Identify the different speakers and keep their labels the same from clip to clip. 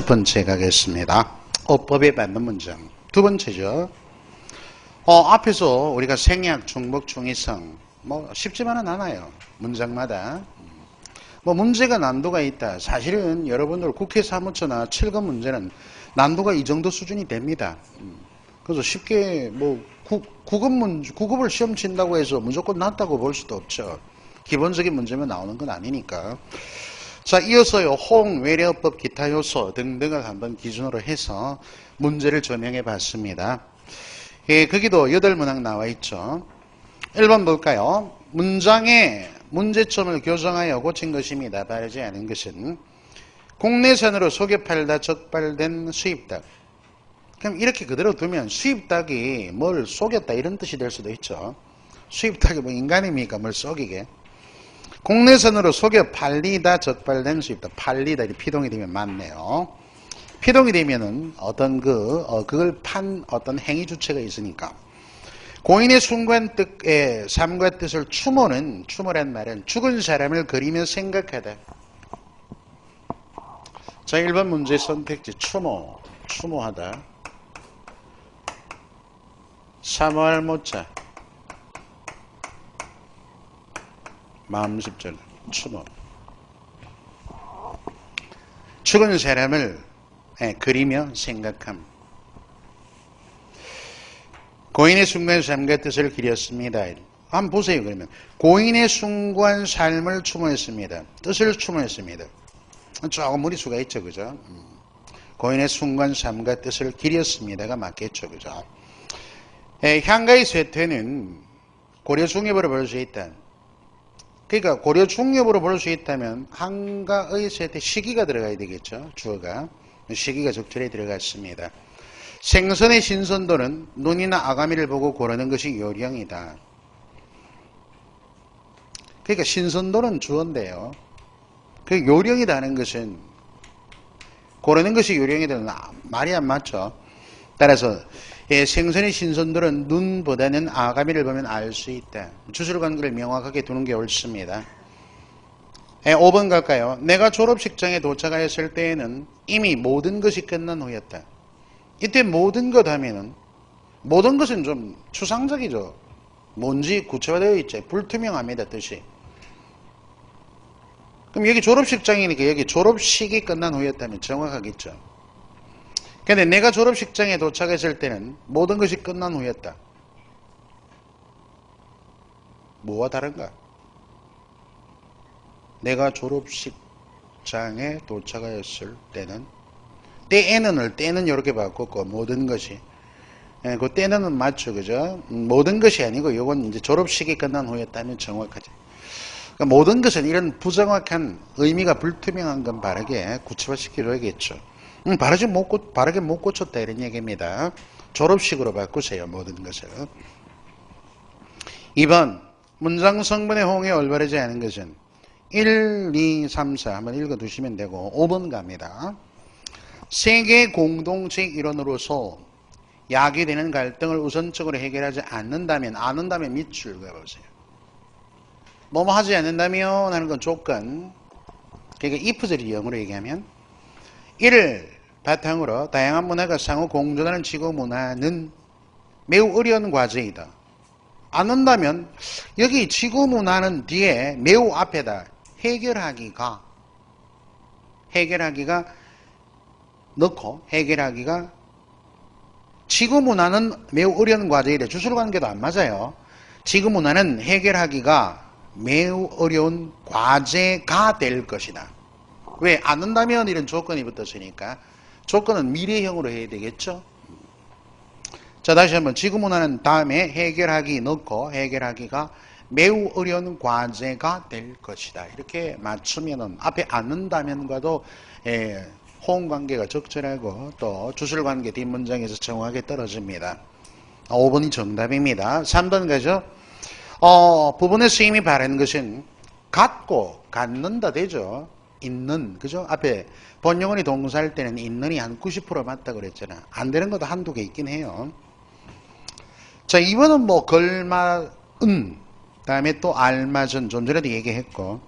Speaker 1: 번째 가겠습니다. 어법에 맞는 문장. 두 번째죠. 앞에서 우리가 생략, 중복, 중의성 쉽지만은 않아요. 문장마다. 문제가 난도가 있다. 사실은 여러분들 국회 사무처나 7급 문제는 난도가 이 정도 수준이 됩니다. 그래서 쉽게 9급을 시험 친다고 해서 무조건 낮다고 볼 수도 없죠. 기본적인 문제면 나오는 건 아니니까. 자, 이어서요, 홍, 외래어법, 기타 요소 등등을 한번 기준으로 해서 문제를 조명해 봤습니다. 거기도 8문항 나와 있죠. 1번 볼까요? 문장의 문제점을 교정하여 고친 것입니다. 바르지 않은 것은 국내산으로 속여 팔다 적발된 수입닭. 그럼 이렇게 그대로 두면 수입닭이 뭘 속였다 이런 뜻이 될 수도 있죠. 수입닭이 인간입니까? 뭘 속이게. 국내선으로 속여 팔리다 적발된 수입닭. 팔리다 이렇게 피동이 되면 맞네요. 피동이 되면은 어떤 그걸 판 어떤 행위 주체가 있으니까. 고인의 순간 뜻의 삶과 뜻을 추모란 말은 죽은 사람을 그리며 생각하다. 자, 1번 문제 선택지 추모하다. 사모할 모자. 마음 10절 추모. 죽은 사람을 그리며 생각함. 고인의 순간 삶과 뜻을 기렸습니다. 한번 보세요. 그러면 고인의 순간 삶을 추모했습니다. 뜻을 추모했습니다. 조금 무리수가 있죠. 그죠? 고인의 순간 삶과 뜻을 기렸습니다가 맞겠죠. 그죠? 향가의 쇠퇴는 고려 중엽으로 볼 수 있다. 그러니까 고려 중엽으로 볼 수 있다면 한가의 쇠퇴 시기가 들어가야 되겠죠. 주어가. 시기가 적절히 들어갔습니다. 생선의 신선도는 눈이나 아가미를 보고 고르는 것이 요령이다. 그러니까 신선도는 주어인데요. 그 요령이라는 것은 고르는 것이 요령이다는 말이 안 맞죠. 따라서 생선의 신선도는 눈보다는 아가미를 보면 알 수 있다. 주술관계를 명확하게 두는 게 옳습니다. 5번 갈까요? 내가 졸업식장에 도착하였을 때에는 이미 모든 것이 끝난 후였다. 이때 모든 것 하면은 모든 것은 좀 추상적이죠. 뭔지 구체화되어 있죠. 불투명합니다. 뜻이. 그럼 여기 졸업식장이니까 여기 졸업식이 끝난 후였다면 정확하겠죠. 근데 내가 졸업식장에 도착했을 때는 모든 것이 끝난 후였다. 뭐와 다른가? 내가 졸업식장에 도착하였을 때는 때는 이렇게 바꿨고 모든 것이 그 때는 맞죠. 그죠? 모든 것이 아니고 이건 이제 졸업식이 끝난 후였다면 정확하죠. 그러니까 모든 것은 이런 부정확한 의미가 불투명한 건 바르게 구체화시켜줘야겠죠. 바르게 못 고쳤다 이런 얘기입니다. 졸업식으로 바꾸세요. 모든 것을. 2번 문장 성분의 호응에 올바르지 않은 것은 1, 2, 3, 4 한번 읽어두시면 되고 5번 갑니다. 세계 공동체 일원으로서 야기되는 갈등을 우선적으로 해결하지 않는다면 밑줄 그어보세요. 뭐뭐 하지 않는다면 하는 건 조건. 그러니까 if절이 영어로 얘기하면 이를 바탕으로 다양한 문화가 상호 공존하는 지구 문화는 매우 어려운 과제이다. 않는다면 여기 지구 문화는 뒤에 매우 앞에다 해결하기가 넣고 해결하기가 지구 문화는 매우 어려운 과제이다. 주술관계도 안 맞아요. 지구 문화는 해결하기가 매우 어려운 과제가 될 것이다. 왜? 않는다면 이런 조건이 붙었으니까 조건은 미래형으로 해야 되겠죠. 자, 다시 한번 지구 문화는 다음에 해결하기 넣고 해결하기가 매우 어려운 과제가 될 것이다. 이렇게 맞추면은 앞에 않는다면과도 호응관계가 적절하고 또 주술관계 뒷문장에서 정확하게 떨어집니다. 5번이 정답입니다. 3번 가죠. 부분의 쓰임이 바른 것은 갖고 갖는다 되죠. 있는 그죠? 앞에 본용어이 동사할 때는 있는이 한 90% 맞다 그랬잖아. 안 되는 것도 한두 개 있긴 해요. 자, 2번은 걸맞은 다음에 또 알맞은 좀 전에도 얘기했고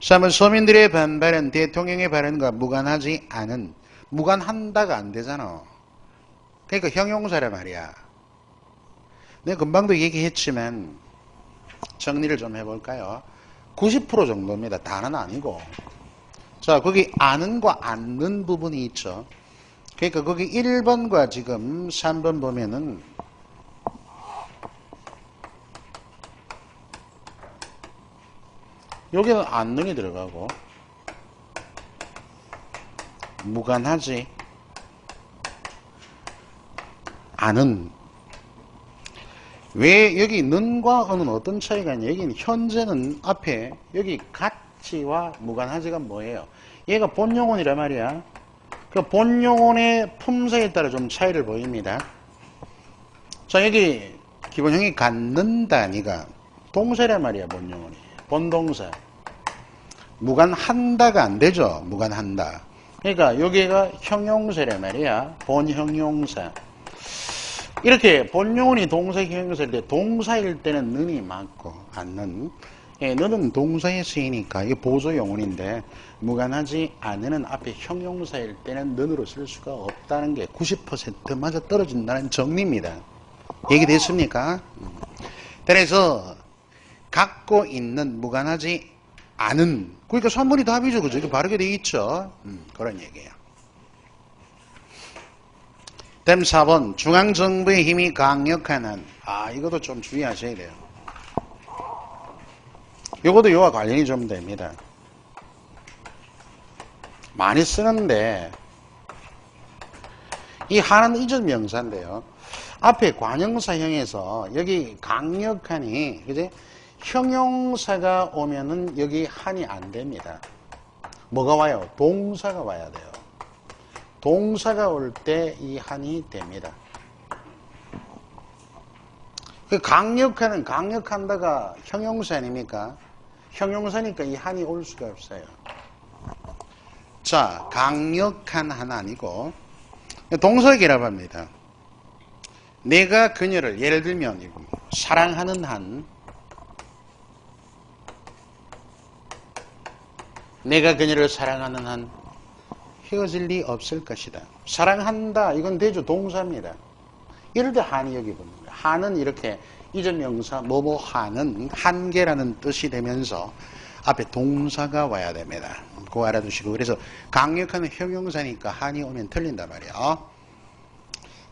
Speaker 1: 3번 서민들의 반발은 대통령의 발언과 무관하지 않은 무관한다가 안 되잖아. 그러니까 형용사란 말이야. 내가 금방도 얘기했지만 정리를 좀 해볼까요? 90% 정도입니다. 다는 아니고. 자, 거기 아는과 않는 부분이 있죠. 그러니까 거기 1번과 지금 3번 보면은 여기는 않는이 들어가고 무관하지 않은. 왜 여기 는과 어는 어떤 차이가 있냐? 여기는 현재는 앞에 여기 같지와 무관하지가 뭐예요? 얘가 본용언이란 말이야. 그 본용언의 품사에 따라 좀 차이를 보입니다. 자, 여기 기본형이 갖는다니까 동사란 말이야. 본용언이 본동사. 무관한다가 안 되죠. 무관한다. 그러니까 여기가 형용사란 말이야. 본형용사. 이렇게 본용언이 동사 형용사일 때 동사일 때는 는이 맞고 않는. 예, 너는 동사에 쓰이니까 이게 보조용언인데 무관하지 않은 앞에 형용사일 때는 는으로 쓸 수가 없다는 게 90% 맞아 떨어진다는 정리입니다. 얘기됐습니까? 그래서 갖고 있는 무관하지 않은. 그러니까 3번이 답이죠. 그죠? 이거 바르게 돼 있죠. 그런 얘기예요. 다음 4번 중앙정부의 힘이 강력한 한. 이것도 좀 주의하셔야 돼요. 이것도 이와 관련이 좀 됩니다. 많이 쓰는데 이 한은 이전 명사인데요. 앞에 관형사형에서 여기 강력한이 그지? 형용사가 오면은 여기 한이 안 됩니다. 뭐가 와요? 동사가 와야 돼요. 동사가 올 때 이 한이 됩니다. 그 강력한은 강력한다가 형용사 아닙니까? 형용사니까 이 한이 올 수가 없어요. 자, 강력한 한 아니고 동사기라고 합니다. 내가 그녀를 예를 들면 사랑하는 한, 내가 그녀를 사랑하는 한 헤어질 리 없을 것이다. 사랑한다 이건 대조 동사입니다. 이럴 때 한이 여기 보는 거예요. 한은 이렇게 이전 명사 뭐뭐 하는 한계라는 뜻이 되면서 앞에 동사가 와야 됩니다. 그거 알아두시고. 그래서 강력한 형용사니까 한이 오면 틀린단 말이에요.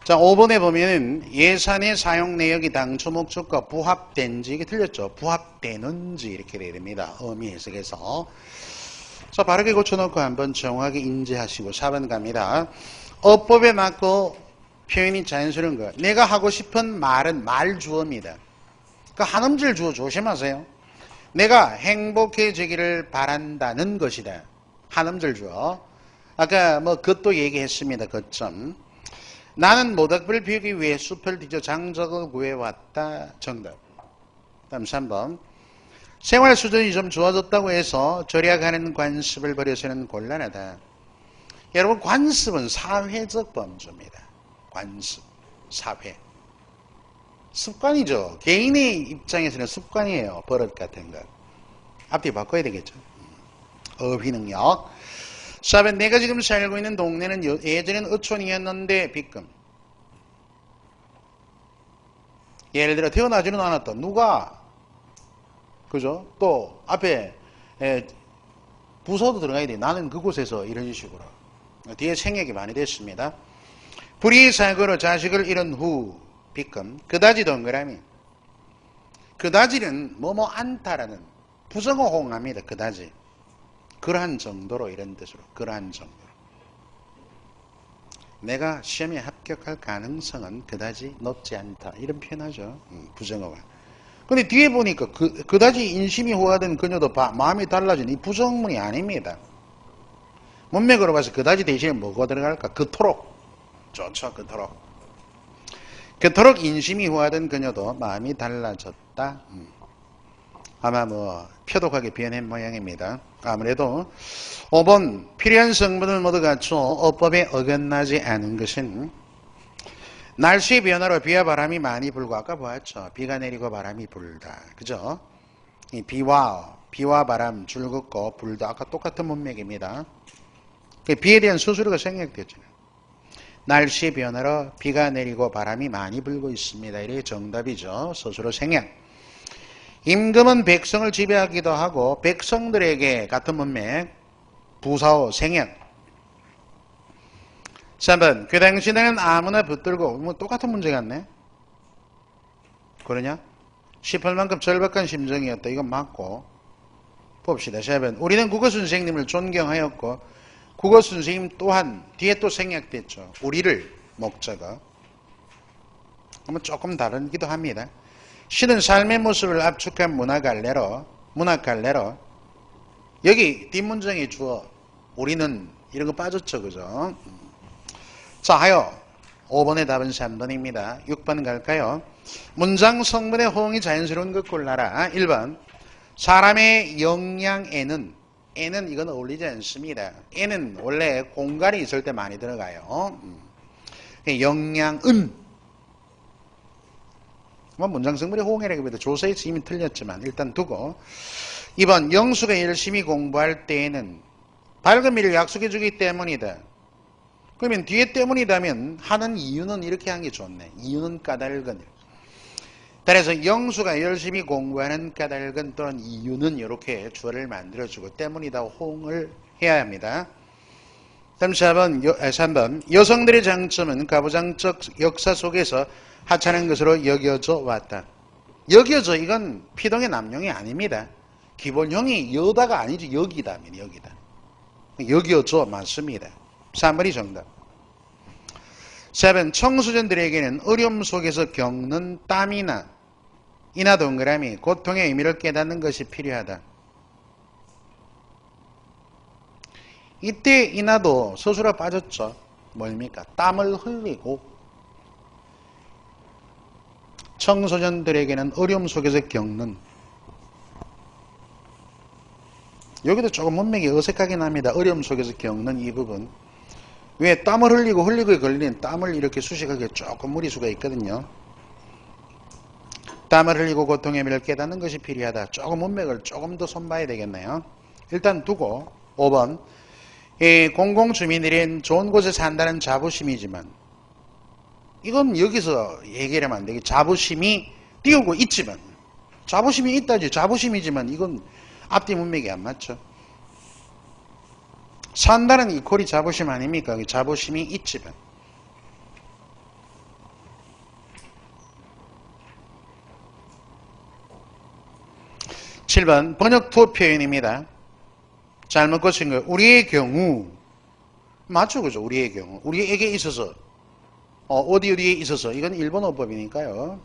Speaker 1: 자, 5번에 보면 예산의 사용 내역이 당초 목적과 부합된지, 이게 틀렸죠. 부합되는지 이렇게 돼야 됩니다. 의미 해석에서. 자, 바르게 고쳐놓고 한번 정확하게 인지하시고 4번 갑니다. 어법에 맞고 표현이 자연스러운 거. 내가 하고 싶은 말은 말주어입니다. 그 한음질 주어 조심하세요. 내가 행복해지기를 바란다는 것이다. 한음질 주어. 아까 뭐 그것도 얘기했습니다. 그점. 나는 모닥불을 피우기 위해 숲을 뒤져 장작을 구해왔다. 정답. 다음 3번. 생활 수준이 좀 좋아졌다고 해서 절약하는 관습을 버려서는 곤란하다. 여러분, 관습은 사회적 범주입니다. 관습, 사회. 습관이죠. 개인의 입장에서는 습관이에요. 버릇 같은 것. 앞뒤 바꿔야 되겠죠. 어휘능력. 4번, 내가 지금 살고 있는 동네는 예전엔 어촌이었는데 비금. 예를 들어 태어나지는 않았다. 누가? 그죠? 또 앞에 부서도 들어가야 돼. 나는 그곳에서 이런 식으로. 뒤에 생략이 많이 됐습니다. 불의 사고로 자식을 잃은 후 비금. 그다지 동그라미. 그다지는 뭐뭐 않다라는 부정어 호응합니다. 그다지. 그러한 정도로 이런 뜻으로. 그러한 정도로. 내가 시험에 합격할 가능성은 그다지 높지 않다. 이런 표현하죠. 부정어가. 근데 뒤에 보니까 그다지 인심이 호화된 그녀도 마음이 달라진 이 부정문이 아닙니다. 문맥으로 봐서 그다지 대신에 뭐가 들어갈까? 그토록. 좋죠. 그토록. 그토록 인심이 호화된 그녀도 마음이 달라졌다. 아마 뭐 표독하게 표현한 모양입니다. 아무래도 5번 필요한 성분을 모두 갖춰 어법에 어긋나지 않은 것은 날씨의 변화로 비와 바람이 많이 불고 아까 보았죠. 비가 내리고 바람이 불다. 그죠? 이 비와 바람 줄 긋고 불다. 아까 똑같은 문맥입니다. 비에 대한 서술어가 생략됐잖아요. 날씨 변화로 비가 내리고 바람이 많이 불고 있습니다. 이게 정답이죠. 서술어 생략. 임금은 백성을 지배하기도 하고 백성들에게 같은 문맥 부사어 생략. 3번 그 당시에는 아무나 붙들고 뭐 똑같은 문제 같네. 그러냐? 싶을 만큼 절박한 심정이었다. 이건 맞고 봅시다. 4번 우리는 국어 선생님을 존경하였고 국어 선생님 또한 뒤에 또 생략됐죠. 우리를 목자가 한번 조금 다르기도 합니다. 시는 삶의 모습을 압축한 문학갈래로 여기 뒷문장에 주어 우리는 이런 거 빠졌죠. 그죠? 자, 하여 5번의 답은 3번입니다. 6번 갈까요? 문장 성분의 호응이 자연스러운 것 골라라. 1번 사람의 역량에는 에는 이건 어울리지 않습니다. 에는 원래 공간이 있을 때 많이 들어가요. 역량은 문장 성분의 호응이라기보다 조사에서 이미 틀렸지만 일단 두고 2번 영수가 열심히 공부할 때에는 밝은 미래를 약속해 주기 때문이다. 그러면 뒤에 때문이다면 하는 이유는 이렇게 하는 게 좋네. 이유는 까닭은. 그래서 영수가 열심히 공부하는 까닭은 또는 이유는 이렇게 주어를 만들어주고 때문이다 호응을 해야 합니다. 다음 3번 여성들의 장점은 가부장적 역사 속에서 하찮은 것으로 여겨져 왔다. 여겨져 이건 피동의 남용이 아닙니다. 기본형이 여다가 아니지 여기다면 여기다. 여겨져 맞습니다. 3번이 정답. 7. 청소년들에게는 어려움 속에서 겪는 땀이나 이나 동그라미 고통의 의미를 깨닫는 것이 필요하다. 이때 이나도 서술어 빠졌죠. 뭡니까? 땀을 흘리고 청소년들에게는 어려움 속에서 겪는 여기도 조금 문맥이 어색하긴 합니다. 어려움 속에서 겪는 이 부분. 왜 땀을 흘리고 흘리고에 걸리는 땀을 이렇게 수식하기에 조금 무리수가 있거든요. 땀을 흘리고 고통의 의미를 깨닫는 것이 필요하다. 조금 문맥을 조금 더 손봐야 되겠네요. 일단 두고 5번 공공주민들은 좋은 곳에 산다는 자부심이지만 이건 여기서 얘기를 하면 안 되게 자부심이 띄우고 있지만 자부심이 있다지 자부심이지만 이건 앞뒤 문맥이 안 맞죠. 산다는 이퀄이 자부심 아닙니까? 자부심이 있지만. 7번 번역투 표현입니다. 잘못 고친 거예요. 우리의 경우 맞죠? 그죠? 우리의 경우 우리에게 있어서 어디에 있어서 이건 일본어법이니까요.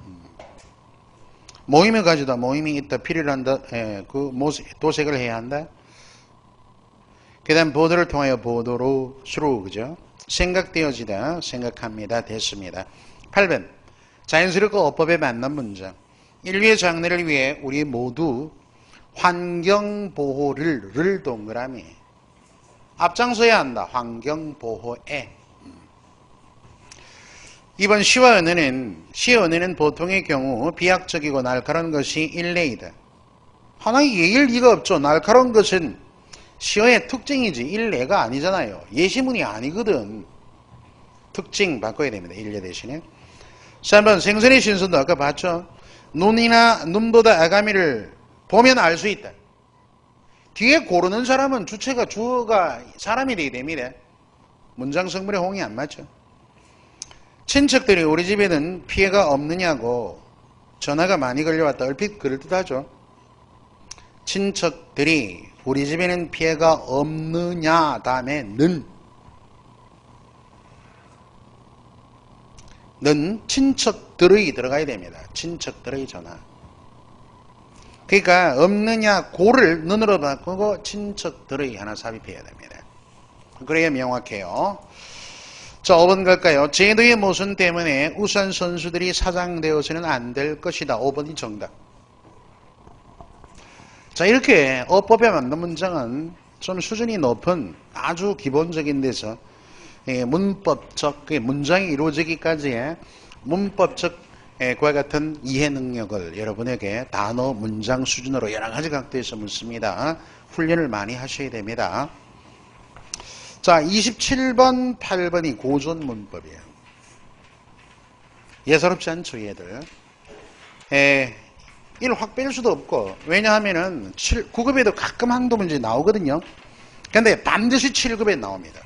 Speaker 1: 모임을 가지다 모임이 있다 필요로 한다. 그 도색을 해야 한다. 그 다음 보도를 통하여 보도로 수로 그죠? 생각되어지다 생각합니다 됐습니다. 8번 자연스럽고 어법에 맞는 문장 인류의 장래를 위해 우리 모두 환경보호를 동그라미 앞장서야 한다. 환경보호에 2번 시와 은혜는 보통의 경우 비약적이고 날카로운 것이 일례이다. 하나의 예일 리가 없죠. 날카로운 것은 시어의 특징이지 일례가 아니잖아요. 예시문이 아니거든. 특징 바꿔야 됩니다. 일례 대신에. 3번 생선의 신선도 아까 봤죠. 눈보다 아가미를 보면 알 수 있다. 뒤에 고르는 사람은 주어가 사람이 되게 됩니다. 문장 성분의 호응이 안 맞죠. 친척들이 우리 집에는 피해가 없느냐고 전화가 많이 걸려왔다. 얼핏 그럴듯하죠. 친척들이 우리 집에는 피해가 없느냐 다음에 는 친척들의 들어가야 됩니다. 친척들의 전화. 그러니까 없느냐 고를 는으로 바꾸고 친척들의 하나 삽입해야 됩니다. 그래야 명확해요. 자 5번 갈까요? 제도의 모순 때문에 우수한 선수들이 사장되어서는 안 될 것이다. 5번이 정답. 자 이렇게 어법에 맞는 문장은 좀 수준이 높은 아주 기본적인 데서 문법적 문장이 이루어지기까지의 문법적 그와 같은 이해 능력을 여러분에게 단어 문장 수준으로 여러 가지 각도에서 묻습니다. 훈련을 많이 하셔야 됩니다. 자, 27번, 8번이 고전 문법이에요. 예사롭지 않죠, 얘들. 1 확 뺄 수도 없고, 왜냐하면은 9급에도 가끔 항도 문제 나오거든요. 근데 반드시 7급에 나옵니다.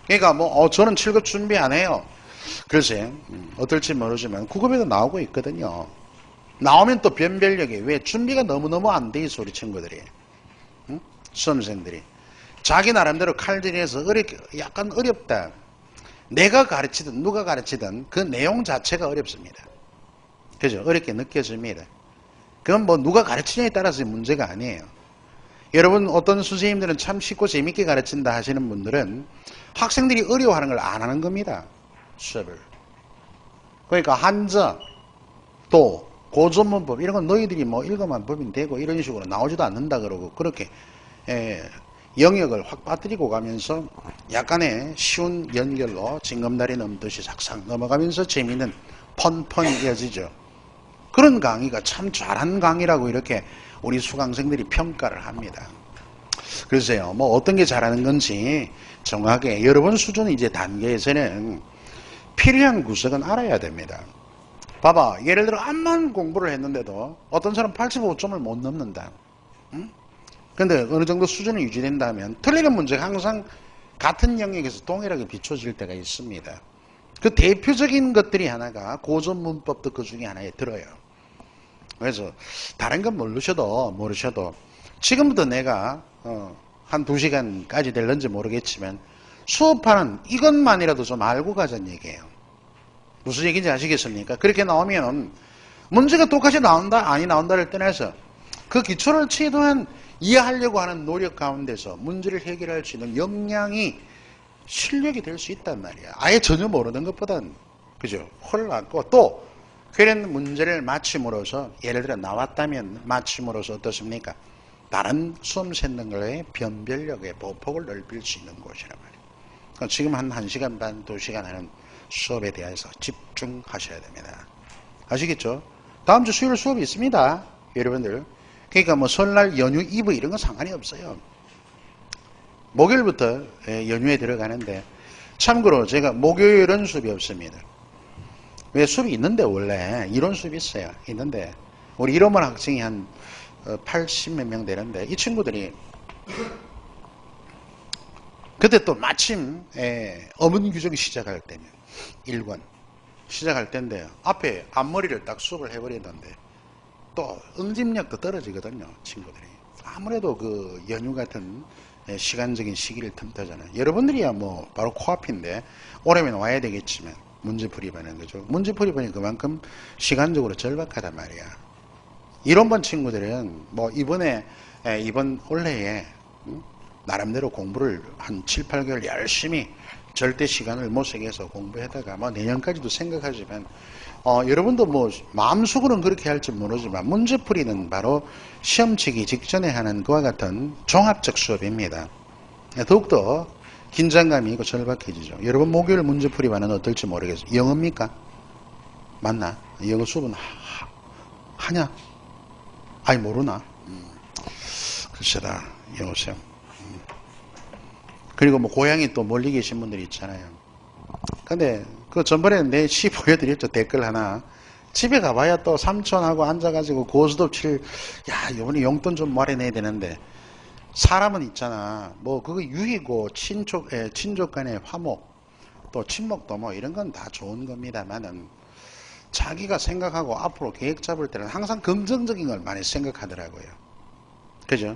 Speaker 1: 그러니까 뭐, 저는 7급 준비 안 해요. 글쎄, 어떨지 모르지만 9급에도 나오고 있거든요. 나오면 또 변별력이, 왜? 준비가 너무너무 안 돼 있어, 우리 친구들이. 응? 수험생들이. 자기 나름대로 칼질해서 약간 어렵다. 내가 가르치든 누가 가르치든 그 내용 자체가 어렵습니다. 그죠? 어렵게 느껴집니다. 그건 뭐 누가 가르치냐에 따라서 문제가 아니에요. 여러분, 어떤 선생님들은 참 쉽고 재밌게 가르친다 하시는 분들은 학생들이 어려워하는 걸 안 하는 겁니다. 수업을. 그러니까 한자, 또 고전문법 이런 건 너희들이 뭐 읽어만 보면 되고 이런 식으로 나오지도 않는다 그러고 그렇게 영역을 확 빠뜨리고 가면서 약간의 쉬운 연결로 징검다리 넘듯이 삭삭 넘어가면서 재미있는 펀펀이 이어지죠. 그런 강의가 참 잘한 강의라고 이렇게 우리 수강생들이 평가를 합니다. 글쎄요, 뭐 어떤 게 잘하는 건지 정확하게 여러분 수준 이제 단계에서는 필요한 구석은 알아야 됩니다. 봐봐, 예를 들어 암만 공부를 했는데도 어떤 사람 85점을 못 넘는다. 응? 근데 어느 정도 수준이 유지된다면 틀리는 문제가 항상 같은 영역에서 동일하게 비춰질 때가 있습니다. 그 대표적인 것들이 하나가 고전 문법도 그 중에 하나에 들어요. 그래서 다른 건 모르셔도 지금부터 내가 한 2시간까지 될런지 모르겠지만 수업하는 이것만이라도 좀 알고 가자는 얘기예요. 무슨 얘기인지 아시겠습니까? 그렇게 나오면 문제가 똑같이 나온다 아니 나온다를 떠나서 그 기초를 최대한 이해하려고 하는 노력 가운데서 문제를 해결할 수 있는 역량이 실력이 될 수 있단 말이야. 아예 전혀 모르는 것보단 그죠? 훨 낫고 또 그런 문제를 맞춤으로써 예를 들어 나왔다면 맞춤으로써 어떻습니까? 다른 수험생들과의 변별력의 보폭을 넓힐 수 있는 곳이란 말이에요. 그러니까 지금 한 1시간 반, 2시간 하는 수업에 대해서 집중하셔야 됩니다. 아시겠죠? 다음 주 수요일 수업이 있습니다. 여러분들. 그러니까 뭐 설날 연휴 이브 이런 건 상관이 없어요. 목요일부터 연휴에 들어가는데 참고로 제가 목요일은 수업이 없습니다. 왜 수업이 있는데 원래 이론 수업이 있어요. 있는데 우리 이론만 학생이 한 80몇 명 되는데 이 친구들이 그때 또 마침 어문 규정이 시작할 때면 1권 시작할 때인데 앞에 앞머리를 딱 수업을 해버리던데 또 응집력도 떨어지거든요. 친구들이. 아무래도 그 연휴 같은 시간적인 시기를 틈타잖아요. 여러분들이야 뭐 바로 코앞인데 오려면 와야 되겠지만 문제풀이반은 그죠. 문제풀이반이 그만큼 시간적으로 절박하단 말이야. 이론반 친구들은 뭐 이번 올해에 나름대로 공부를 한 7, 8개월 열심히 절대 시간을 못 새겨서 공부하다가 뭐 내년까지도 생각하지만 여러분도 뭐 마음속으로는 그렇게 할지 모르지만 문제풀이는 바로 시험 치기 직전에 하는 그와 같은 종합적 수업입니다. 더욱더 긴장감이 있고 절박해지죠. 여러분 목요일 문제풀이반은 어떨지 모르겠어요. 영어입니까? 맞나? 영어 수업은 하냐? 아니 모르나? 글쎄다. 영어 시험. 그리고 뭐 고향이 또 멀리 계신 분들이 있잖아요. 근데 그 전번에 내 시 보여드렸죠. 댓글 하나. 집에 가봐야 또 삼촌하고 앉아가지고 고스톱 야 이번에 용돈 좀 마련해야 되는데 사람은 있잖아. 뭐 그거 유희고 친족 간의 화목 또 친목도 뭐 이런 건 다 좋은 겁니다만은 자기가 생각하고 앞으로 계획 잡을 때는 항상 긍정적인 걸 많이 생각하더라고요. 그죠?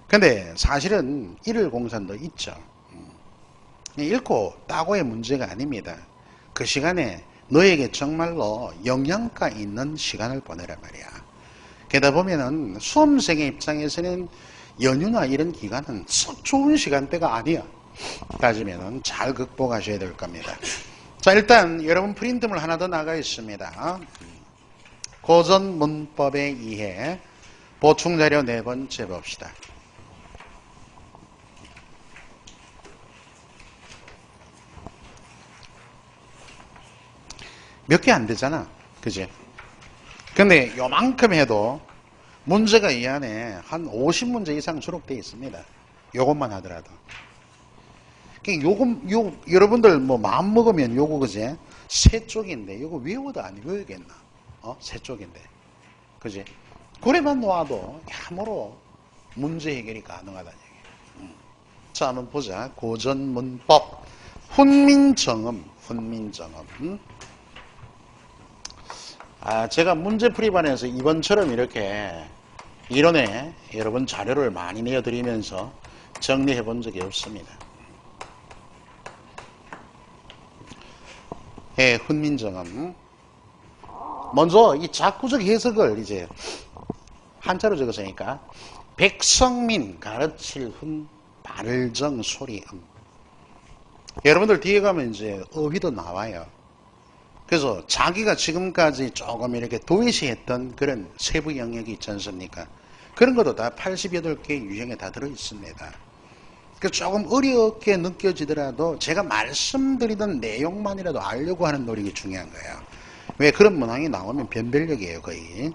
Speaker 1: 근데 사실은 일을 공산도 있죠. 읽고 따고의 문제가 아닙니다. 그 시간에 너에게 정말로 영양가 있는 시간을 보내란 말이야. 게다 보면은 수험생의 입장에서는 연휴나 이런 기간은 썩 좋은 시간대가 아니야. 따지면은 잘 극복하셔야 될 겁니다. 자, 일단 여러분 프린트물 하나 더 나가 있습니다. 고전 문법의 이해 보충 자료 4번째 봅시다. 몇 개 안 되잖아. 그지? 근데 요만큼 해도 문제가 이 안에 한 50문제 이상 수록되어 있습니다. 요것만 하더라도. 여러분들 뭐 마음 먹으면 요거 그제 세 쪽인데 요거 외워도 안 외우겠나? 세 쪽인데. 그지? 그래만 놓아도 야무로 문제 해결이 가능하다는 얘기예요. 자, 한번 보자. 고전문법. 훈민정음. 제가 문제풀이반에서 이번처럼 이렇게 이론에 여러분 자료를 많이 내어드리면서 정리해 본 적이 없습니다. 예, 훈민정음. 먼저 이 작구적 해석을 이제 한자로 적었으니까 백성민 가르칠 훈 발정 소리음. 여러분들 뒤에 가면 이제 어휘도 나와요. 그래서 자기가 지금까지 조금 이렇게 도외시했던 그런 세부 영역이 있지 않습니까? 그런 것도 다 88개 유형에 다 들어있습니다. 그 조금 어렵게 느껴지더라도 제가 말씀드리던 내용만이라도 알려고 하는 노력이 중요한 거예요. 왜 그런 문항이 나오면 변별력이에요, 거의.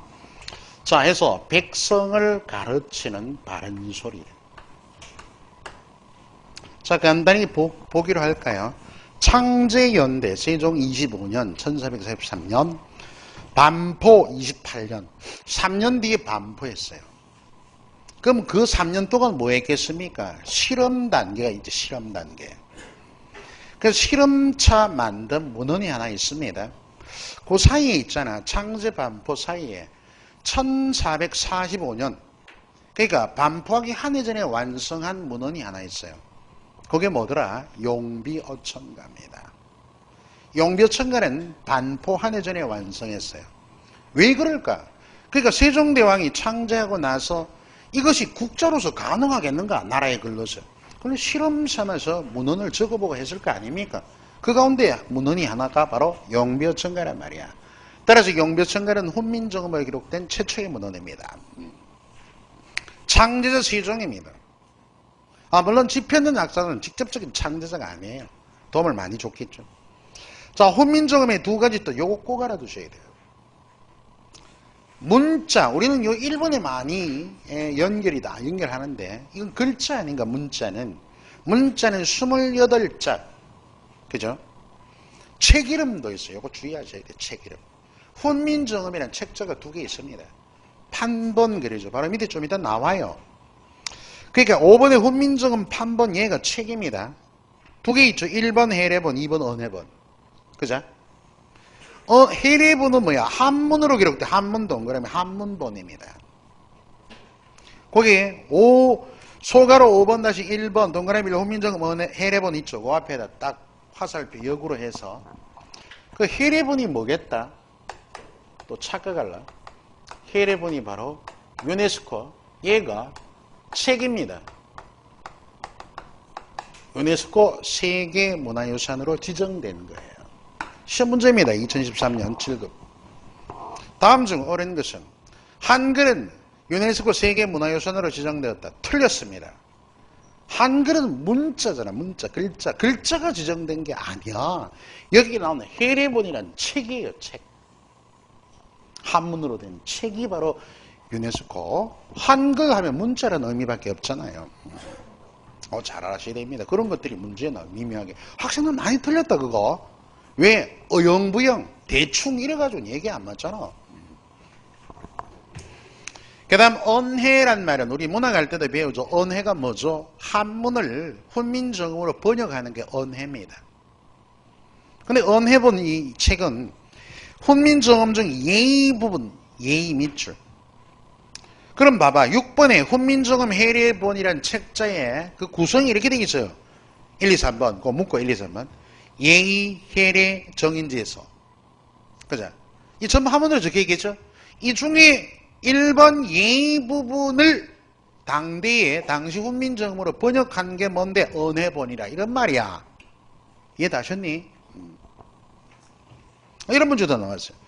Speaker 1: 자, 해서 백성을 가르치는 바른 소리. 자, 간단히 보기로 할까요? 창제연대 세종 25년 1443년 반포 28년 3년 뒤에 반포했어요. 그럼 그 3년 동안 뭐 했겠습니까? 실험 단계가 있죠. 실험 단계. 그래서 실험차 만든 문헌이 하나 있습니다. 그 사이에 있잖아. 창제 반포 사이에 1445년 그러니까 반포하기 한 해 전에 완성한 문헌이 하나 있어요. 그게 뭐더라? 용비어천가입니다. 용비어천가는 반포 한 해 전에 완성했어요. 왜 그럴까? 그러니까 세종대왕이 창제하고 나서 이것이 국자로서 가능하겠는가? 나라에 걸러서. 그럼 실험 삼아서 문헌을 적어보고 했을 거 아닙니까? 그 가운데 문헌이 하나가 바로 용비어천가란 말이야. 따라서 용비어천가는 훈민정음으로 기록된 최초의 문헌입니다. 창제자 세종입니다. 물론 집현전 학자는 직접적인 창제자가 아니에요. 도움을 많이 줬겠죠. 자, 훈민정음의 두 가지 또 요거 꼭 알아두셔야 돼요. 문자, 우리는 요 일본에 많이 연결하는데 이건 글자 아닌가? 문자는 28자. 그죠? 책 이름도 있어요. 요거 주의하셔야 돼요. 책 이름. 훈민정음이라는 책자가 두 개 있습니다. 판본 그러죠. 바로 밑에 좀 이따 나와요. 그러니까 5번의 훈민정음 판본 얘가 책입니다. 두 개 있죠. 1번 해례본, 2번 언해본. 그죠? 해례본은 뭐야? 한문으로 기록된 한문 동그라미 한문본입니다. 거기 소가로 5번-1번 동그라미 훈민정음 해례본 있죠. 그 앞에다 딱 화살표 역으로 해서 그 해례본이 뭐겠다? 또 착각할라. 해례본이 바로 유네스코 얘가 책입니다. 유네스코 세계문화유산으로 지정된 거예요. 시험 문제입니다. 2013년 7급. 다음 중 옳은 것은 한글은 유네스코 세계문화유산으로 지정되었다. 틀렸습니다. 한글은 문자잖아. 문자, 글자. 글자가 지정된 게 아니야. 여기 나오는 해례본이라는 책이에요. 책. 한문으로 된 책이 바로 유네스코. 한글 하면 문자라는 의미밖에 없잖아요. 잘 알아셔야 됩니다. 그런 것들이 문제에 나와요. 미묘하게. 학생들 많이 틀렸다 그거. 왜? 어영부영 대충 이래가지고 얘기 안 맞잖아. 그 다음 언해란 말은 우리 문학할 때도 배우죠. 언해가 뭐죠? 한문을 훈민정음으로 번역하는 게 언해입니다. 근데 언해본 이 책은 훈민정음 중 예의 부분, 예의 밑줄. 그럼 봐봐. 6번에 훈민정음 해례본이란 책자에 그 구성이 이렇게 되어 있어요. 1, 2, 3번. 그거 묶고 1, 2, 3번. 예의, 해례, 정인지에서. 그죠? 이 전부 한문으로 적혀 있겠죠? 이 중에 1번 예의 부분을 당시 훈민정음으로 번역한 게 뭔데? 언해본이라. 이런 말이야. 이해 다 하셨니? 이런 문제도 나왔어요.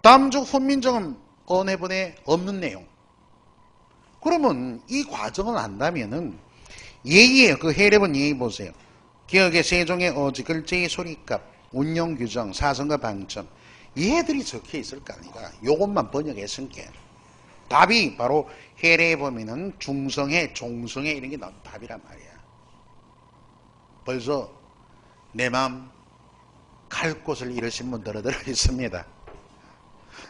Speaker 1: 다음 중 훈민정음 언해본에 없는 내용. 그러면 이 과정을 안다면은 예의예요. 그 해례본 예의 보세요. 기억의 세종의 어지, 글자의 소리값, 운용 규정, 사성과 방점. 얘들이 적혀 있을 거 아니까. 요것만 번역했으니까. 답이 바로 해례에 보면은 중성회, 종성회 이런 게 답이란 말이야. 벌써 내 마음 갈 곳을 잃으신 분들은 있습니다.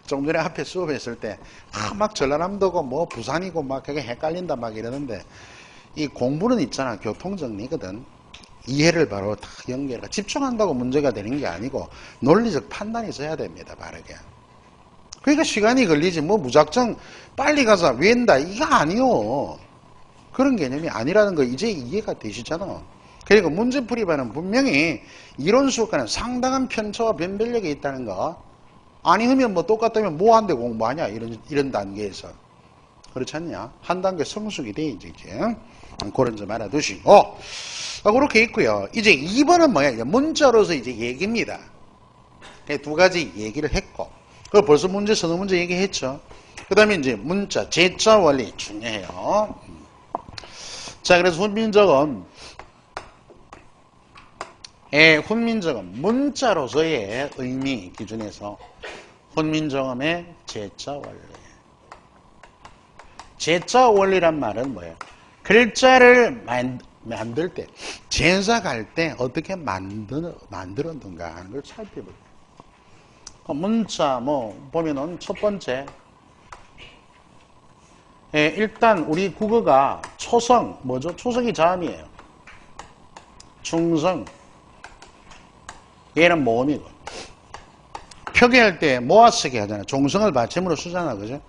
Speaker 1: 좀 전에 앞에 수업했을 때, 막 전라남도고 뭐 부산이고 막 그게 헷갈린다 막 이러는데, 이 공부는 있잖아. 교통정리거든. 이해를 바로 다 연결해. 집중한다고 문제가 되는 게 아니고, 논리적 판단이 있어야 됩니다. 바르게. 그러니까 시간이 걸리지. 뭐 무작정 빨리 가서 외운다. 이거 아니요. 그런 개념이 아니라는 거 이제 이해가 되시잖아. 그리고 문제풀이반은 분명히 이론 수업과는 상당한 편차와 변별력이 있다는 거. 아니면 뭐 똑같다면 뭐 한데 공부하냐 이런 단계에서 그렇지 않냐? 한 단계 성숙이 돼 이제 그런 점 알아두시고 그렇게 있고요. 이제 2번은 뭐야? 문자로서 이제 얘기입니다. 두 가지 얘기를 했고 그 벌써 문제 서너 문제 얘기했죠. 그 다음에 이제 문자 제자 원리 중요해요. 자 그래서 훈민정음 문자로서의 의미 기준에서 훈민정음의 제자 원리. 제자 원리란 말은 뭐예요? 글자를 만들 때, 제사 갈 때 어떻게 만들었는가 하는 걸 살펴볼 때. 문자 보면은 첫 번째, 일단 우리 국어가 초성 뭐죠? 초성이 자음이에요. 중성. 얘는 모음이고. 표기할 때 모아쓰기 하잖아. 종성을 받침으로 쓰잖아. 그죠?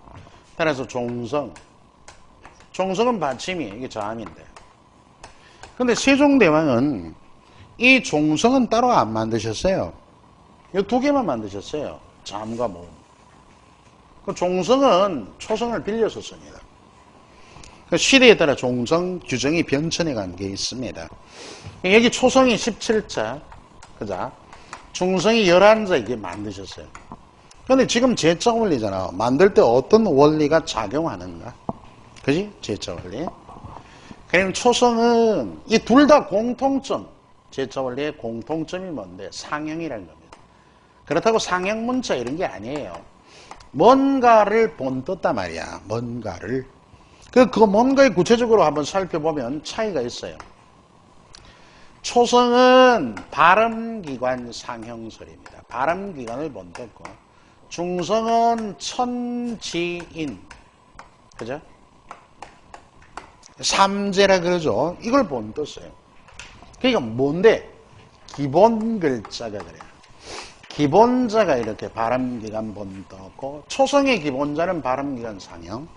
Speaker 1: 따라서 종성. 종성은 받침이 이게 자음인데. 근데 세종대왕은 이 종성은 따로 안 만드셨어요. 이 두 개만 만드셨어요. 자음과 모음. 그 종성은 초성을 빌려서 씁니다. 그 시대에 따라 종성 규정이 변천해 간 게 있습니다. 여기 초성이 17자. 그죠? 중성이 11자 이게 만드셨어요. 근데 지금 제자 원리잖아. 만들 때 어떤 원리가 작용하는가? 그지? 제자 원리. 그럼 초성은 이 둘 다 공통점. 제자 원리의 공통점이 뭔데? 상형이라는 겁니다. 그렇다고 상형 문자 이런 게 아니에요. 뭔가를 본떴단 말이야. 뭔가를. 그 뭔가를 구체적으로 한번 살펴보면 차이가 있어요. 초성은 발음기관 상형설입니다. 발음기관을 본떴고 중성은 천지인 그죠? 삼재라 그러죠. 이걸 본떴어요. 그러니까 뭔데? 기본 글자가 그래요. 기본자가 이렇게 발음기관 본떴고 초성의 기본자는 발음기관 상형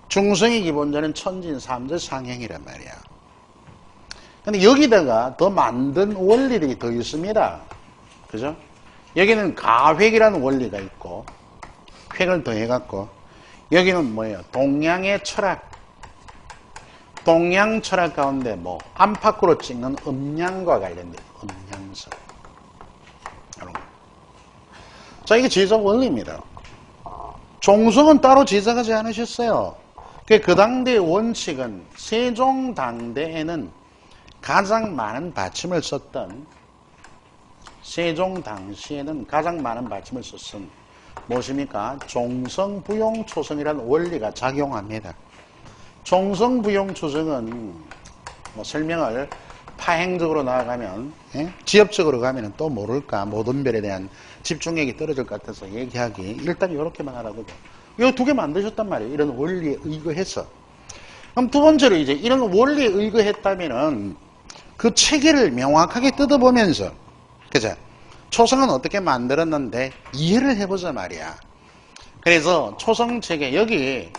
Speaker 1: 중성의 기본자는 천지인 삼재 상형이란 말이야. 근데 여기다가 더 만든 원리들이 더 있습니다. 그죠? 여기는 가획이라는 원리가 있고, 획을 더해갖고, 여기는 뭐예요? 동양의 철학. 동양 철학 가운데 안팎으로 찍는 음양과 관련된 음양설. 자, 이게 제자 원리입니다. 종성은 따로 제작하지 않으셨어요. 그 당대의 원칙은 세종당대에는 가장 많은 받침을 썼던 세종 당시에는 가장 많은 받침을 썼던 무엇입니까? 종성부용초성이라는 원리가 작용합니다. 종성부용초성은 설명을 파행적으로 나아가면 지엽적으로 가면 또 모를까 모든별에 대한 집중력이 떨어질 것 같아서 얘기하기 일단 이렇게만 하라고 이 두 개 만드셨단 말이에요. 이런 원리에 의거해서. 그럼 두 번째로 이제 이런 원리에 의거했다면은 그 체계를 명확하게 뜯어보면서, 그죠? 초성은 어떻게 만들었는데 이해를 해보자 말이야. 그래서 초성 체계, 여기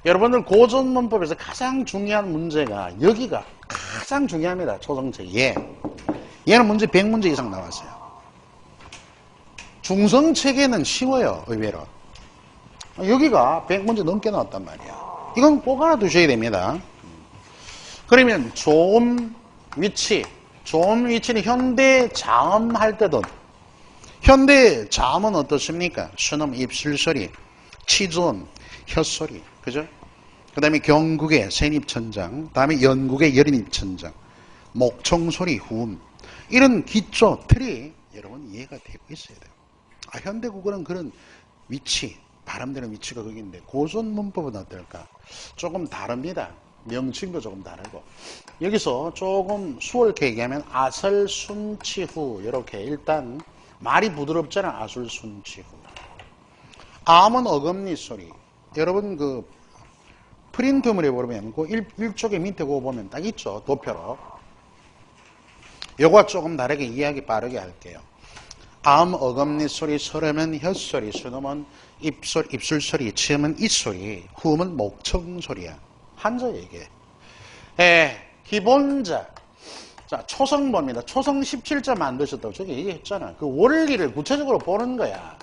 Speaker 1: 여러분들 고전문법에서 가장 중요한 문제가 여기가 가장 중요합니다. 초성 체계. 얘는 문제 100문제 이상 나왔어요. 중성 체계는 쉬워요. 의외로. 여기가 100문제 넘게 나왔단 말이야. 이건 꼭 알아두셔야 됩니다. 그러면 조음 위치, 조음 위치는 현대 자음 할 때도 현대 자음은 어떻습니까? 순음, 입술소리, 치조음, 혀소리, 그죠? 그 다음에 경국의 센입천장, 그 다음에 연국의 여린입천장, 목청소리, 후음 이런 기초 틀이 여러분 이해가 되고 있어야 돼요. 현대 국어는 그런 위치, 발음되는 위치가 거기인데 고전 문법은 어떨까? 조금 다릅니다. 명칭도 조금 다르고 여기서 조금 수월하게 얘기하면 아설순치후 이렇게 일단 말이 부드럽잖아. 아술순치후. 암은 어금니 소리. 여러분 그 프린트물에 보면 그 일쪽에 밑에 그거 보면 딱 있죠. 도표로. 요거 조금 다르게 이야기 빠르게 할게요. 암 어금니 소리, 설으면 혓소리, 수놈은 입술 소리, 치음은 입소리, 후음은 목청 소리야. 한자 얘기해. 기본자. 자, 초성봅니다. 초성 17자 만드셨다고 저기 얘기했잖아. 그 원리를 구체적으로 보는 거야.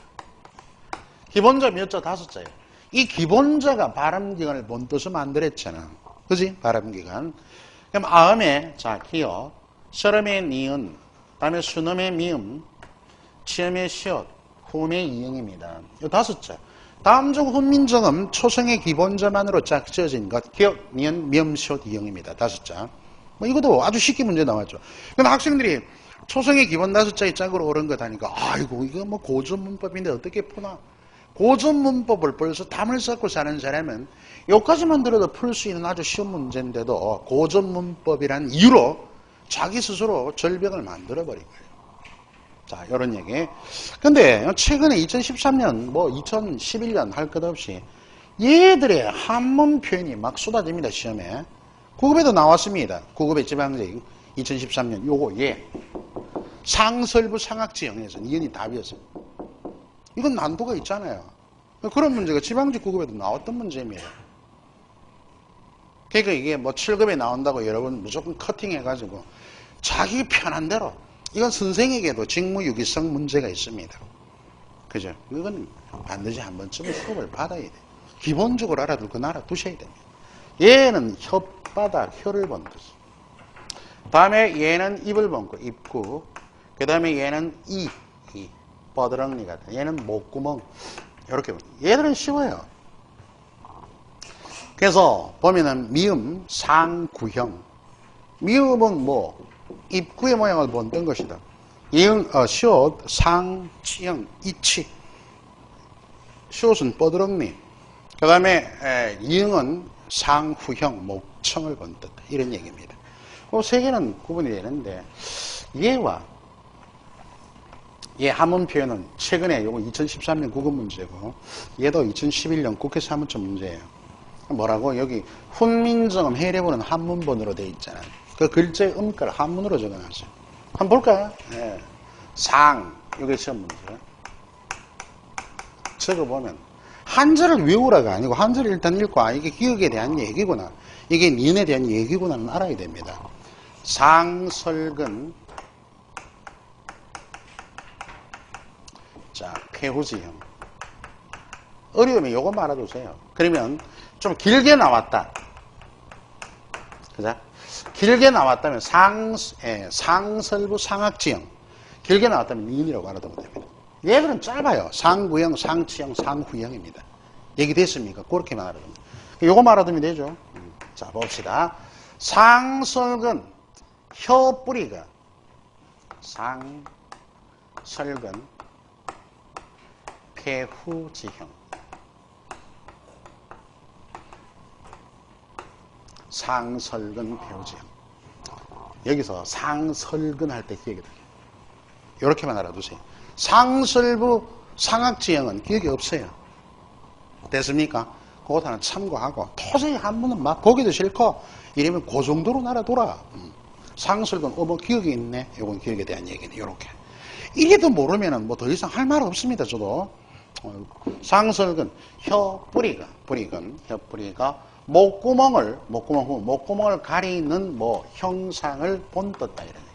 Speaker 1: 기본자 몇 자? 5자예요. 이 기본자가 발음기관을 본뜻을 만들었잖아. 그지? 발음기관. 그럼 아음에, 자, 기어, 설음의 니은, 다음에 수놈의 미음, 치음의 시옷, 후음의 이응입니다. 이 5자. 다음 중 훈민정음 초성의 기본자만으로 짝지어진 것, 기억, 니은, 미음, 시옷, 이응입니다. 5자. 뭐 이것도 아주 쉽게 문제 나왔죠. 근데 학생들이 초성의 기본 5자의 짝으로 옳은 것 하니까 아이고 이거 뭐 고전 문법인데 어떻게 푸나? 고전 문법을 벌써 담을 쌓고 사는 사람은 여기까지만 들어도 풀 수 있는 아주 쉬운 문제인데도 고전 문법이란 이유로 자기 스스로 절벽을 만들어 버린 거예요. 자, 이런 얘기. 근데 최근에 2013년, 뭐 2011년 할 것 없이 얘들의 한문 표현이 막 쏟아집니다, 시험에. 9급에도 나왔습니다. 9급의 지방직 2013년 요거 예. 상설부 상학지형에서 이현이 답이었습니다. 이건 난도가 있잖아요. 그런 문제가 지방직 9급에도 나왔던 문제입니다. 그러니까 이게 뭐 7급에 나온다고 여러분 무조건 커팅해가지고 자기 편한 대로 이건 선생에게도 직무유기성 문제가 있습니다. 그죠? 이건 반드시 한 번쯤은 수업을 받아야 돼요. 기본적으로 알아두고 알아두셔야 됩니다. 얘는 혓바닥, 혀를 본 뜻. 다음에 얘는 입을 본 거, 입구. 그 다음에 얘는 이, 뻐드렁니 같은. 얘는 목구멍. 이렇게. 얘들은 쉬워요. 그래서 보면은 미음, 상구형. 미음은 뭐, 입구의 모양을 본뜬 것이다. 이응, 시옷, 상, 치형, 이치. 시옷은 뻐드렁니. 그 다음에 이응은 상후형, 목청을 본뜬다. 이런 얘기입니다. 그 세 개는 구분이 되는데 얘와 얘 한문 표현은 최근에 요거 2013년 국어 문제고 얘도 2011년 국회 사무처 문제예요. 뭐라고? 여기 훈민정음 해례본은 한문본으로 돼 있잖아요. 그 글자의 음가를 한문으로 적어놨어요. 한번 볼까요? 네. 상, 이게 시험 문제. 적어보면 한자를 외우라가 아니고 한자를 일단 읽고 아 이게 기억에 대한 얘기구나. 이게 니은에 대한 얘기구나는 알아야 됩니다. 상설근 자 폐후지형 어려우면 요것만 알아두세요. 그러면 좀 길게 나왔다. 그죠? 길게 나왔다면 상설부 상학지형 길게 나왔다면 니은이라고 알아두면 됩니다. 얘들은 짧아요. 상구형, 상치형, 상후형입니다. 얘기됐습니까? 그렇게만 알아두면. 요거만 알아두면 되죠. 자, 봅시다. 상설근, 혀뿌리가, 상설근, 폐후지형. 상설근, 폐후지형. 여기서 상설근 할 때 기억이 돼요. 이렇게만 알아두세요. 상설부 상학지형은 기억이 없어요. 됐습니까? 그것 하나 참고하고 도저히 한문은 막 보기도 싫고 이러면 그 정도로 알아둬라. 상설근 뭐 기억이 있네. 이건 기억에 대한 얘기네. 이렇게 이래도 모르면은 뭐 더 이상 할 말 없습니다. 저도 상설근 혀뿌리가 혀뿌리가 목구멍을 가리는 뭐 형상을 본떴다 이러네.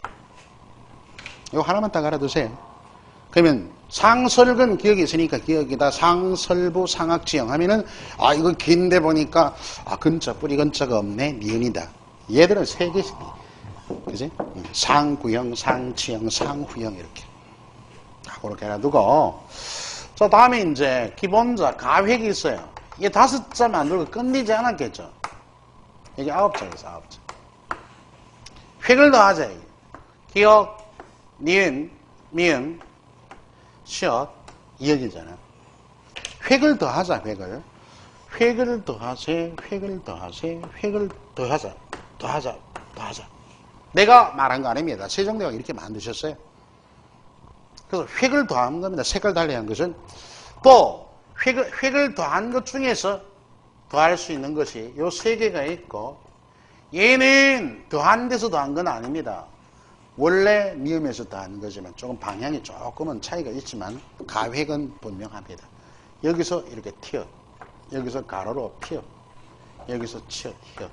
Speaker 1: 이거 하나만 딱 알아두세요. 그러면 상설근 기억이 있으니까 기억이다. 상설부 상학지형 하면은 아 이거 긴데 보니까 아 근자 뿌리 근자가 없네. 니은이다. 얘들은 3개씩 그지? 상구형, 상치형, 상후형 이렇게 그렇게 알아두고 자 다음에 이제 기본자 가획이 있어요. 이게 5자 만들고 끝내지 않았겠죠. 이게 9자에서 9자. 획을 더하자. 기억, 니은, 미음, 시옷, 이역이잖아. 획을 더하자, 획을. 획을 더하세, 획을 더하세, 획을 더하자, 더하자, 더하자. 내가 말한 거 아닙니다. 세종대왕이 이렇게 만드셨어요. 그래서 획을 더한 겁니다. 색깔 달리 한 것은. 또 획을 더한 것 중에서 더할 수 있는 것이 요 세 개가 있고, 얘는 더한 데서 더한 건 아닙니다. 원래 미음에서 더한 거지만 조금 방향이 조금은 차이가 있지만 가획은 분명합니다. 여기서 이렇게 튀어, 여기서 가로로 피어, 여기서 치어, 혀.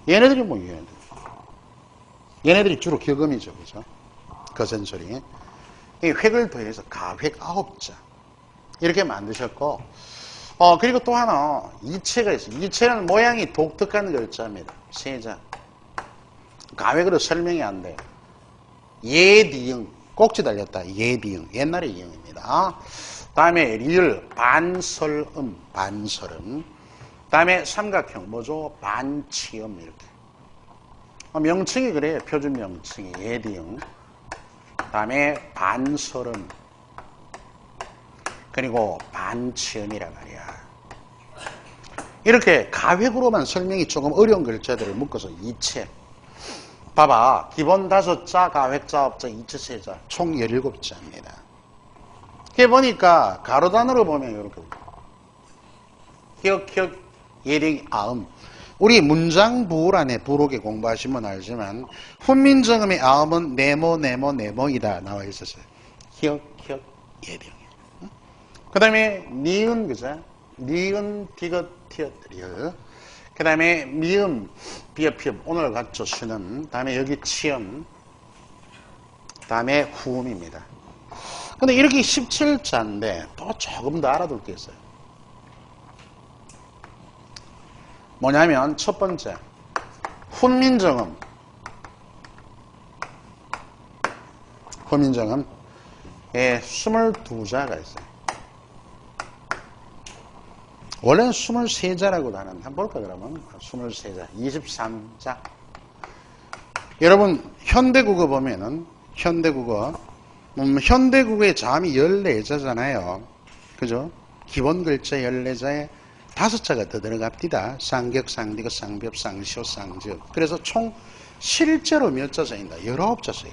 Speaker 1: 얘네들이 뭐예요? 얘네들이 주로 격음이죠, 그죠? 거센소리. 이 획을 더해서 가획 9자 이렇게 만드셨고, 그리고 또 하나 이체가 있어요. 이체는 모양이 독특한 글자입니다. 세자. 가획으로 설명이 안 돼요. 예디응, 꼭지 달렸다. 예디응, 옛날의 이응입니다. 다음에 리을, 반설음, 반설음. 다음에 삼각형, 뭐죠? 반치음, 이렇게. 명칭이 그래요. 표준 명칭이 예디응. 다음에 반설음. 그리고 반치음이란 말이야. 이렇게 가획으로만 설명이 조금 어려운 글자들을 묶어서 이체. 봐봐. 기본 5자, 가획자, 업자, 이체세자. 총 17자입니다. 이게 보니까 가로단으로 보면 이렇게. 혁, 예령, 아음. 우리 문장부란에 부록에 공부하시면 알지만 훈민정음의 아음은 네모이다 나와 있었어요. 혁, 예령. 그 다음에 니은, 그죠? 니은, 디귿, 티읕, 리을. 그 다음에 미음, 비읍, 피읍, 오늘 같죠, 수는. 다음에 여기 치음. 다음에 후음입니다. 근데 이렇게 17자인데 또 조금 더 알아둘 게 있어요. 뭐냐면 첫 번째, 훈민정음. 훈민정음에 22자가 있어요. 원래는 23자라고도 하는데 한번 볼까 그러면? 23자, 23자. 여러분 현대국어 보면은 현대국어의 자음이 14자잖아요. 그죠? 기본 글자 14자에 5자가 더 들어갑니다. 쌍격, 쌍디귿, 쌍비읍, 쌍시옷, 쌍지읒. 그래서 총 실제로 몇 자 써인다? 19자 써요.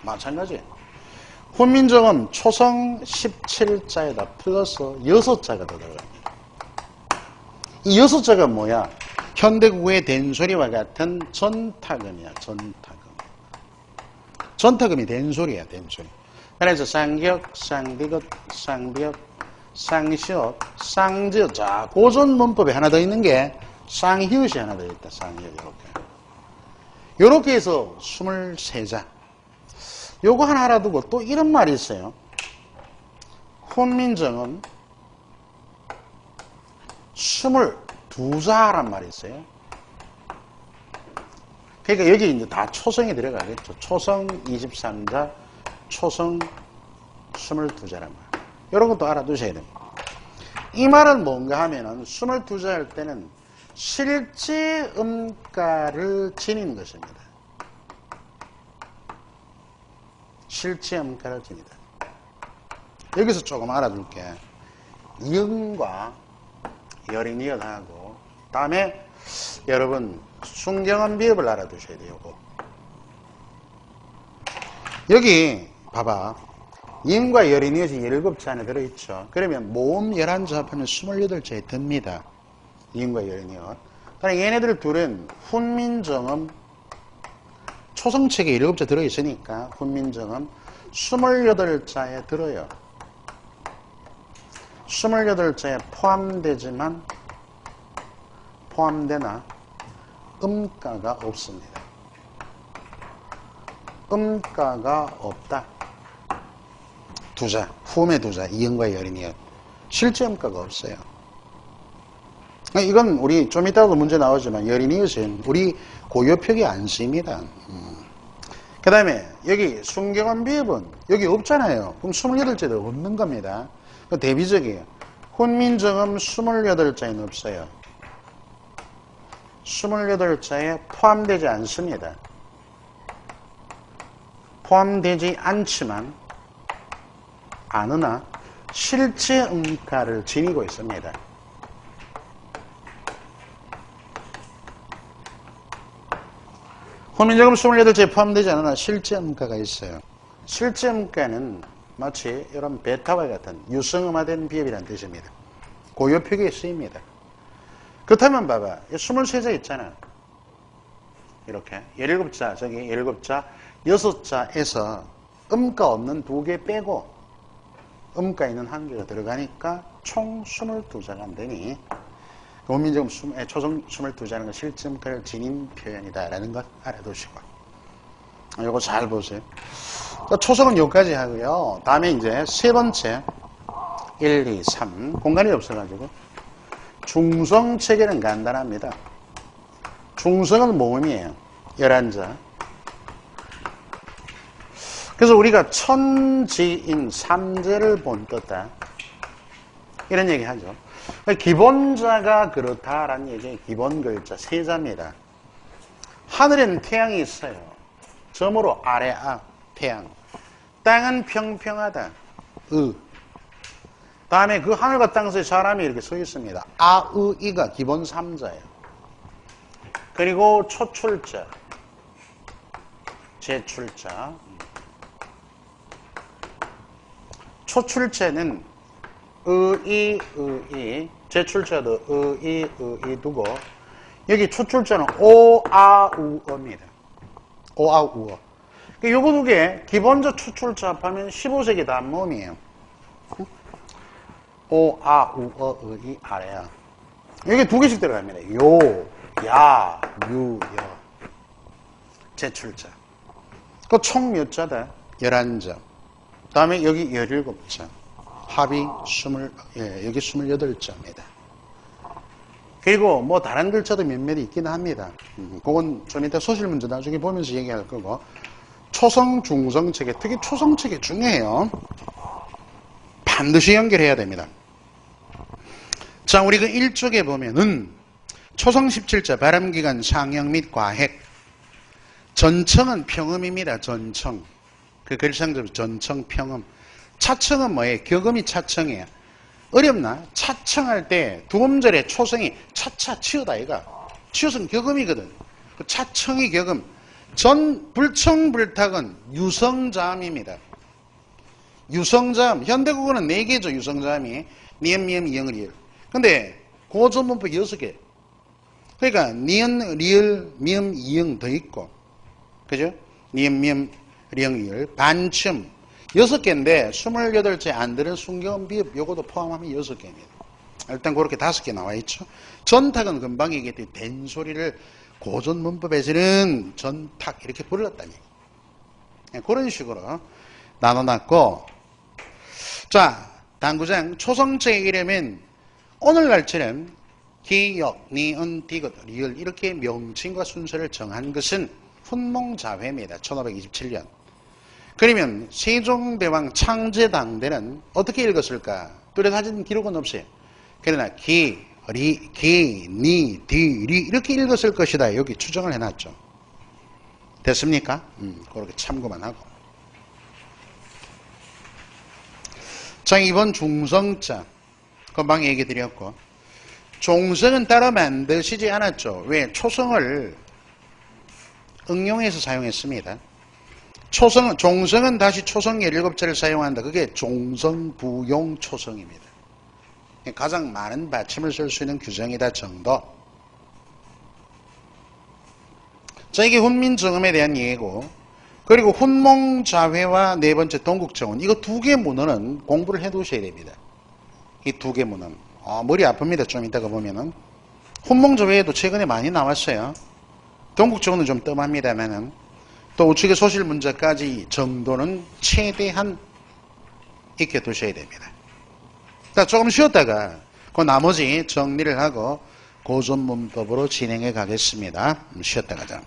Speaker 1: 마찬가지예요. 훈민정음 초성 17자에다 플러스 6자가 더 들어갑니다. 이 6자가 뭐야? 현대국어의 된소리와 같은 전타금이야. 전타금이 된소리야. 된소리. 그래서 쌍격, 쌍디귿, 쌍비읍, 쌍시옷, 쌍지읒. 자, 고전 문법에 하나 더 있는 게 쌍희읒이 하나 더 있다. 쌍희읒 이렇게 해서 23자. 요거 하나 알아두고 또 이런 말이 있어요. 훈민정음 22자란 말이 있어요. 그러니까 여기 이제 다 초성이 들어가겠죠. 초성 23자, 초성 22자란 말. 이런 것도 알아두셔야 됩니다. 이 말은 뭔가 하면은 22자 할 때는 실제 음가를 지닌 것입니다. 실제 음가를 지니다. 여기서 조금 알아둘게. 이응과 여린이응하고 다음에 여러분 순경음 비읍을 알아두셔야 돼요. 요거. 여기 봐봐. 이응과 여린이응이 7자 안에 들어있죠. 그러면 모음 11자 합하면 28자에 듭니다. 이응과 여린이응. 그러니까 얘네들 둘은 훈민정음 초성책에 7자 들어있으니까 훈민정음 28자에 들어요. 28자에 포함되나 음가가 없습니다. 음가가 없다. 두자, 후음의 두자, 이응과 여린이응. 실제 음가가 없어요. 이건 우리 좀 이따도 문제 나오지만 여린이응은 우리 고유표기 안 쓰입니다. 그 다음에 여기 순경음 비읍은 여기 없잖아요. 그럼 28자도 없는 겁니다. 대비적이에요. 훈민정음 28자에는 없어요. 28자에 포함되지 않습니다. 포함되지 않지만 않으나 실제 음가를 지니고 있습니다. 혼민정음 28제 포함되지 않으나 실제 음가가 있어요. 실제 음가는 마치 이런 베타와 같은 유성음화된 비읍이라는 뜻입니다. 고유 표기에 쓰입니다. 그렇다면 봐봐. 23자 있잖아. 이렇게 17자, 저기 17자, 6자에서 음가 없는 2개 빼고 음가 있는 1개가 들어가니까 총 22자가 안 되니 원민정음 초성 22자는 건 실제 음가를 지닌 표현이다라는 것 알아두시고 이거 잘 보세요. 초성은 여기까지 하고요. 다음에 이제 세 번째 1, 2, 3 공간이 없어가지고 중성 체계는 간단합니다. 중성은 모음이에요. 11자. 그래서 우리가 천지인 삼재를 본떴다. 이런 얘기 하죠. 기본자가 그렇다라는 얘기의 기본 글자 세자입니다. 하늘에는 태양이 있어요. 점으로 아래아 태양. 땅은 평평하다. 다음에 그 하늘과 땅 사이에 사람이 이렇게 서 있습니다. 아으이가 기본 3자예요. 그리고 초출자, 제출자. 초출자는 의이, 제출자도 의이 두고 여기 초출자는 오아우어입니다. 오아우어. 요거 두 개 기본적 초출자 합하면 15세기 단모음이에요. 오아우어 의이 아래야. 여기 두 개씩 들어갑니다. 요, 야, 유, 여. 제출자. 그 총 몇 자다? 11자. 다음에 여기 17자. 합이 여기 28자입니다. 그리고 뭐 다른 글자도 몇몇 있긴 합니다. 그건 좀 이따 소실 문제 나중에 보면서 얘기할 거고. 초성, 중성 체계, 특히 초성 체계 중요해요. 반드시 연결해야 됩니다. 자, 우리 그 1쪽에 보면은 초성 17자, 발음기간, 상형 및 과획. 전청은 평음입니다. 전청. 그 글상점 전청, 평음. 차청은 뭐예요? 격음이 차청이에요. 어렵나? 차청할 때 두 음절에 초성이 차차 치어다 이가. 치어서는 격음이거든. 그 차청이 격음. 불청불탁은 유성자음입니다. 유성자음. 현대국어는 4개죠. 유성자음이. 니은, 미음, 이응, 리을. 근데 고전문법 6개. 그러니까 니은, 리을, 미음, 이응 더 있고. 그죠? 니은, 미음, 리응, 리을. 반춤. 6개인데 28째 안 들은 순경 비읍 요것도 포함하면 6개입니다. 일단 그렇게 5개 나와 있죠. 전탁은 금방 얘기했더니 된소리를 고전 문법에서는 전탁 이렇게 불렀다니. 그런 식으로 나눠놨고, 자, 당구장 초성체 이름은 오늘날처럼 기역, 니은, 디귿, 리을 이렇게 명칭과 순서를 정한 것은 훈몽자회입니다. 1527년. 그러면 세종대왕 창제당대는 어떻게 읽었을까? 뚜렷하진 기록은 없어요. 그러나 기, 니, 디, 리 이렇게 읽었을 것이다. 여기 추정을 해놨죠. 됐습니까? 그렇게 참고만 하고. 자, 이번 중성자 금방 얘기 드렸고, 종성은 따로 만드시지 않았죠. 왜? 초성을 응용해서 사용했습니다. 종성은 다시 초성 17자를 사용한다. 그게 종성부용 초성입니다. 가장 많은 받침을 쓸 수 있는 규정이다 정도. 자, 이게 훈민정음에 대한 얘기고, 그리고 훈몽자회와 네 번째 동국정원, 이거 2개 문헌은 공부를 해 두셔야 됩니다. 이 2개 문헌. 머리 아픕니다. 좀 이따가 보면은. 훈몽자회에도 최근에 많이 나왔어요. 동국정원은 좀 뜸합니다만은. 또 우측의 소실 문제까지 정도는 최대한 익혀두셔야 됩니다. 자, 조금 쉬었다가 그 나머지 정리를 하고 고전문법으로 진행해 가겠습니다. 쉬었다 가자.